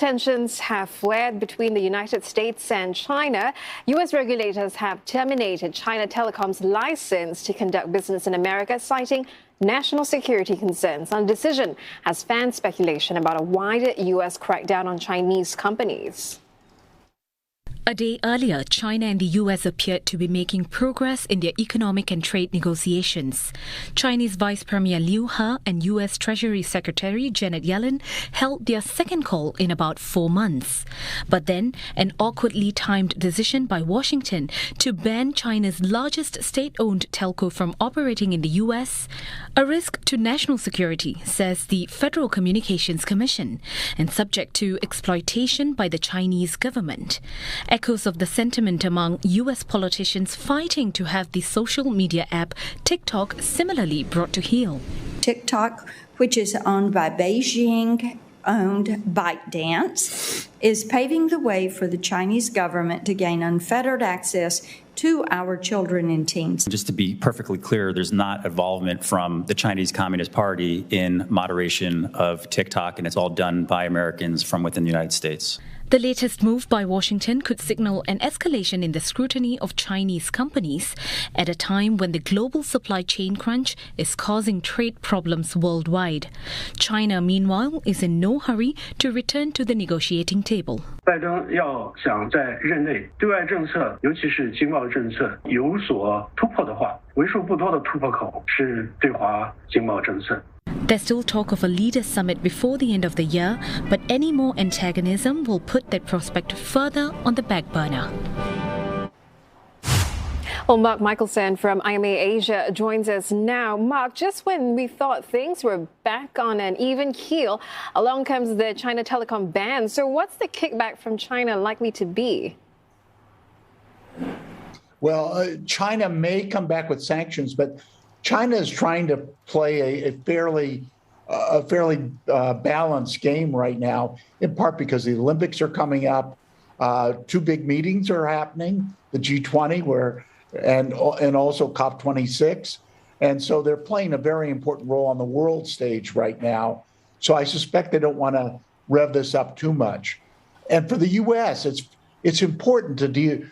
Tensions have flared between the United States and China. U.S. regulators have terminated China Telecom's license to conduct business in America, citing national security concerns. The decision has fanned speculation about a wider U.S. crackdown on Chinese companies. A day earlier, China and the U.S. appeared to be making progress in their economic and trade negotiations. Chinese Vice Premier Liu He and U.S. Treasury Secretary Janet Yellen held their second call in about 4 months. But then, an awkwardly timed decision by Washington to ban China's largest state-owned telco from operating in the U.S., a risk to national security, says the Federal Communications Commission, and subject to exploitation by the Chinese government. Echoes of the sentiment among U.S. politicians fighting to have the social media app TikTok similarly brought to heel. TikTok, which is owned by Beijing-owned ByteDance, is paving the way for the Chinese government to gain unfettered access to our children and teens. Just to be perfectly clear, there's not involvement from the Chinese Communist Party in moderation of TikTok, and it's all done by Americans from within the United States. The latest move by Washington could signal an escalation in the scrutiny of Chinese companies at a time when the global supply chain crunch is causing trade problems worldwide. China, meanwhile, is in no hurry to return to the negotiating table. 拜登要想在任内对外政策，尤其是经贸政策有所突破的话，为数不多的突破口是对华经贸政策。 There's still talk of a leaders' summit before the end of the year, but any more antagonism will put that prospect further on the back burner. Well, Mark Michelson from IMA Asia joins us now. Mark, just when we thought things were back on an even keel, along comes the China Telecom ban. So what's the kickback from China likely to be? Well, China may come back with sanctions, but China is trying to play a fairly balanced game right now, in part because the Olympics are coming up. 2 big meetings are happening, the G20 and also COP26. And so they're playing a very important role on the world stage right now. So I suspect they don't want to rev this up too much. And for the U.S., it's important to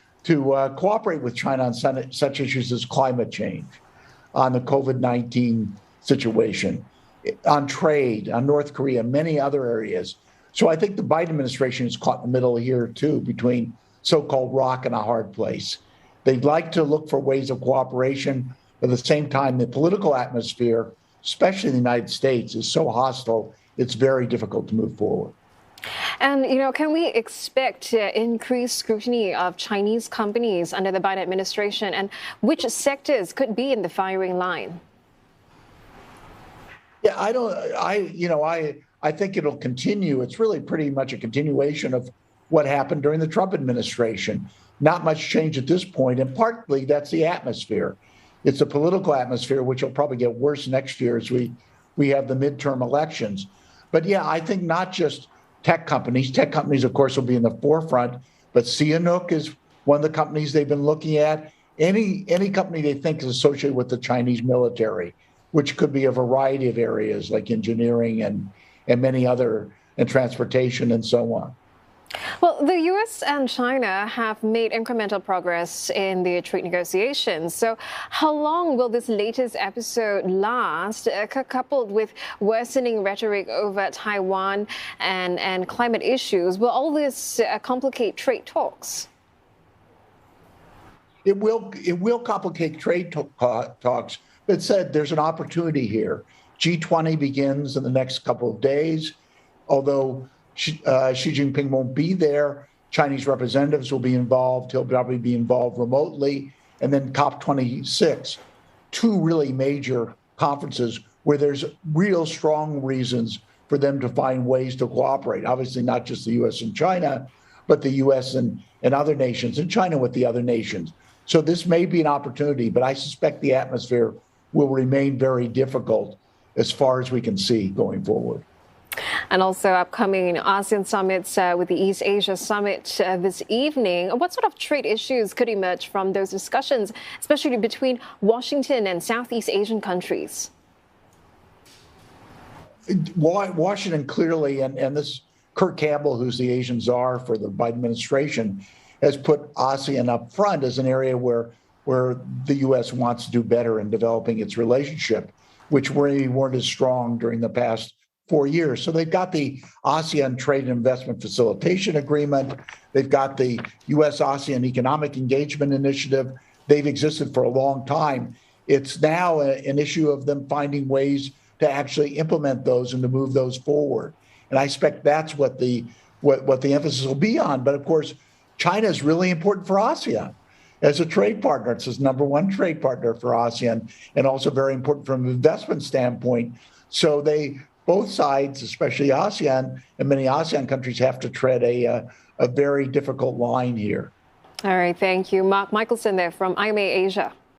cooperate with China on such issues as climate change, on the COVID-19 situation, on trade, on North Korea, many other areas. So I think the Biden administration is caught in the middle here, too, between so-called rock and a hard place. They'd like to look for ways of cooperation. But at the same time, the political atmosphere, especially in the United States, is so hostile, it's very difficult to move forward. And, can we expect increased scrutiny of Chinese companies under the Biden administration, and which sectors could be in the firing line? Yeah, I think it'll continue. It's really pretty much a continuation of what happened during the Trump administration. Not much change at this point, and partly that's the atmosphere. It's a political atmosphere, which will probably get worse next year as we have the midterm elections. But yeah, I think not just tech companies. Tech companies, of course, will be in the forefront, but Sihanouk is one of the companies they've been looking at. Any company they think is associated with the Chinese military, which could be a variety of areas like engineering and many other, and transportation and so on. Well, the U.S. and China have made incremental progress in their trade negotiations. So how long will this latest episode last, coupled with worsening rhetoric over Taiwan and climate issues? Will all this complicate trade talks? It will complicate trade talks. But said there's an opportunity here. G20 begins in the next couple of days, although Xi Jinping won't be there. Chinese representatives will be involved. He'll probably be involved remotely. And then COP26, 2 really major conferences where there's real strong reasons for them to find ways to cooperate. Obviously, not just the U.S. and China, but the U.S. and other nations, and China with the other nations. So this may be an opportunity, but I suspect the atmosphere will remain very difficult as far as we can see going forward. And also upcoming ASEAN summits with the East Asia Summit this evening. What sort of trade issues could emerge from those discussions, especially between Washington and Southeast Asian countries? Washington clearly, and this Kurt Campbell, who's the Asian czar for the Biden administration, has put ASEAN up front as an area where the U.S. wants to do better in developing its relationship, which we weren't as strong during the past 4 years. So they've got the ASEAN Trade and Investment Facilitation Agreement. They've got the U.S.-ASEAN Economic Engagement Initiative. They've existed for a long time. It's now an issue of them finding ways to actually implement those and to move those forward. And I expect that's what the emphasis will be on. But of course, China is really important for ASEAN as a trade partner. It's its number one trade partner for ASEAN, and also very important from an investment standpoint. So both sides, especially ASEAN and many ASEAN countries, have to tread a very difficult line here. All right, thank you. Mark Michelson there from IMA Asia.